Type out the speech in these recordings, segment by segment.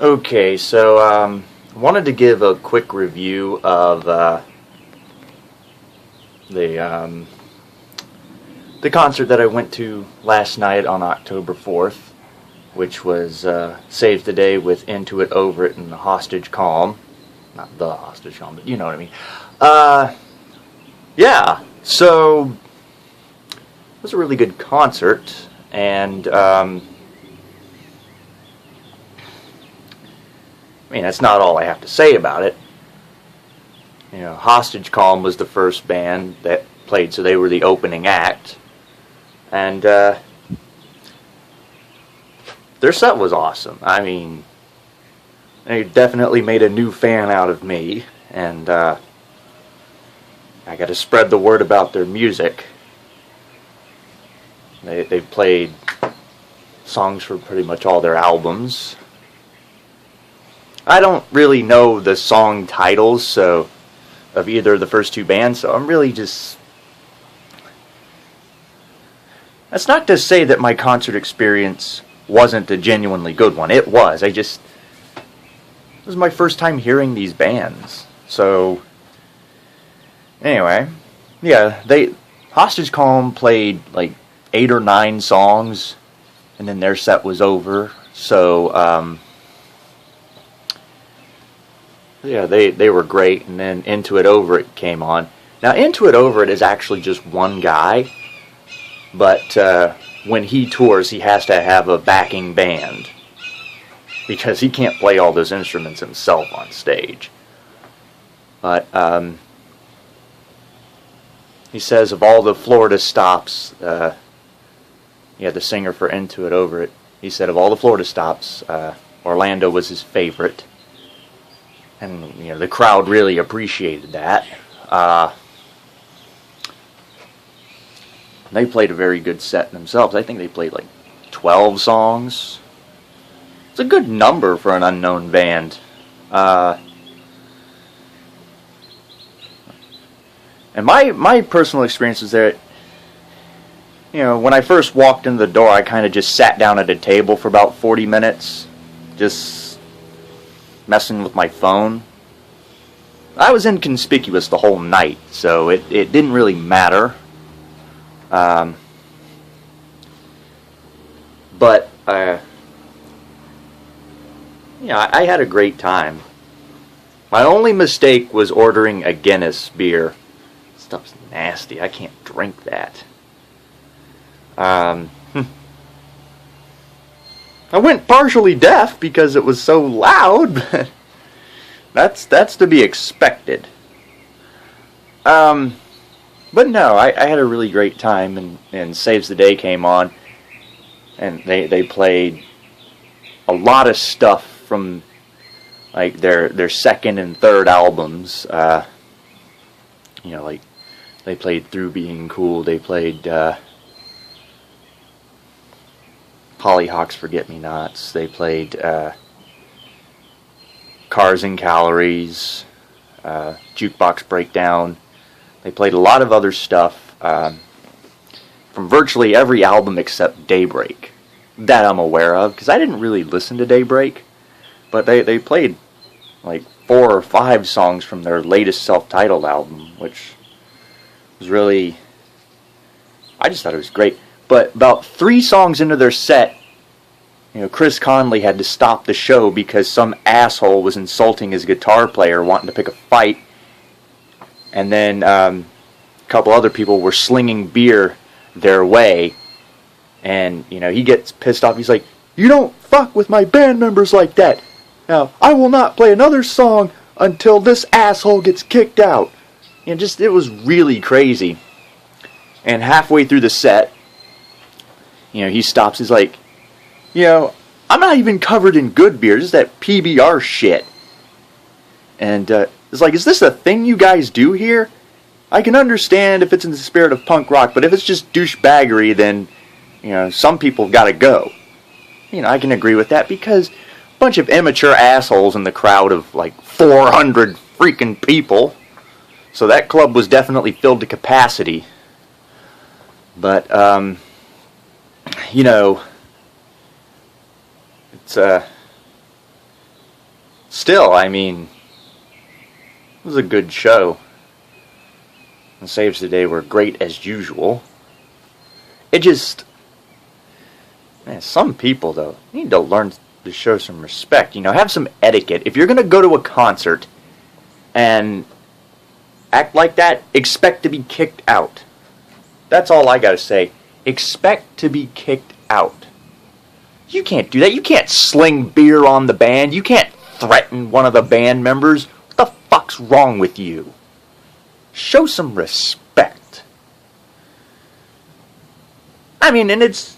Okay, so wanted to give a quick review of the the concert that I went to last night on October 4th, which was Save the Day with Into It, Over It, and the Hostage Calm. Not the Hostage Calm, but you know what I mean. Yeah, so it was a really good concert, and I mean, that's not all I have to say about it. You know, Hostage Calm was the first band that played, so they were the opening act. And their set was awesome. I mean, they definitely made a new fan out of me, and I got to spread the word about their music. They played songs for pretty much all their albums. I don't really know the song titles of either of the first two bands, so I'm really just... That's not to say that my concert experience wasn't a genuinely good one. It was. It was my first time hearing these bands. So, anyway, yeah, Hostage Calm played like 8 or 9 songs, and then their set was over. So, yeah, they were great, and then Into It, Over It came on. Now, Into It, Over It is actually just one guy, but when he tours, he has to have a backing band, because he can't play all those instruments himself on stage. But he says of all the Florida stops, the singer for Into It, Over It, he said of all the Florida stops, Orlando was his favorite. And, you know, the crowd really appreciated that. They played a very good set themselves. I think they played like 12 songs. It's a good number for an unknown band. And my personal experience was that, you know, when I first walked in the door, I kind of just sat down at a table for about 40 minutes. Just messing with my phone. I was inconspicuous the whole night, so it didn't really matter. But I had a great time. My only mistake was ordering a Guinness beer. Stuff's nasty. I can't drink that. I went partially deaf because it was so loud, but that's to be expected. But no, I had a really great time, and Saves the Day came on, and they played a lot of stuff from like their second and third albums. You know, like they played Through Being Cool, they played Hollyhock's Forget-Me-Nots. They played Cars and Calories, Jukebox Breakdown. They played a lot of other stuff from virtually every album except Daybreak that I'm aware of, because I didn't really listen to Daybreak, but they played like 4 or 5 songs from their latest self-titled album, which was really... I just thought it was great. But about 3 songs into their set, you know, Chris Conley had to stop the show because some asshole was insulting his guitar player, wanting to pick a fight. And then a couple other people were slinging beer their way. And, you know, he gets pissed off. He's like, "You don't fuck with my band members like that. Now, I will not play another song until this asshole gets kicked out." You know, it was really crazy. And halfway through the set, you know, he stops. He's like, "You know, I'm not even covered in good beer. Just that PBR shit." And it's like, is this a thing you guys do here? I can understand if it's in the spirit of punk rock, but if it's just douchebaggery, then, you know, some people gotta go. You know, I can agree with that, because a bunch of immature assholes in the crowd of like 400 freaking people. So that club was definitely filled to capacity. But, you know, it's, still, I mean, it was a good show. The saves today were great as usual. It just, man, some people though need to learn to show some respect. You know, have some etiquette. If you're gonna go to a concert and act like that, expect to be kicked out. That's all I gotta say. Expect to be kicked out. You can't do that. You can't sling beer on the band. You can't threaten one of the band members. What the fuck's wrong with you? Show some respect. I mean, and it's...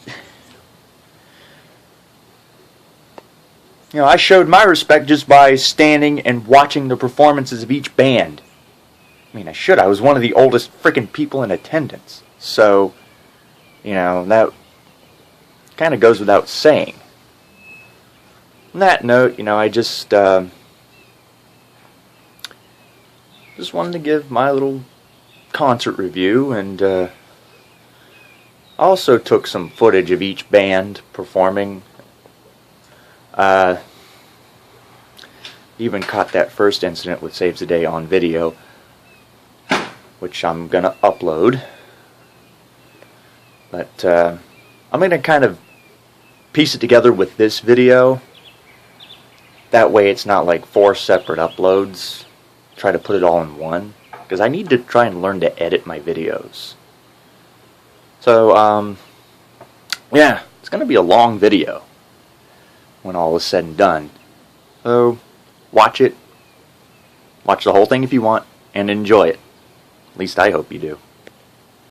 You know, I showed my respect just by standing and watching the performances of each band. I mean, I should. I was one of the oldest frickin' people in attendance. So, you know, that kind of goes without saying. On that note, you know, I just wanted to give my little concert review, and also took some footage of each band performing. Even caught that first incident with Saves the Day on video, which I'm gonna upload. But I'm gonna kind of piece it together with this video. That way it's not like 4 separate uploads. Try to put it all in one, because I need to try and learn to edit my videos. So yeah, it's gonna be a long video when all is said and done. So watch it. Watch the whole thing if you want, and enjoy it. At least I hope you do.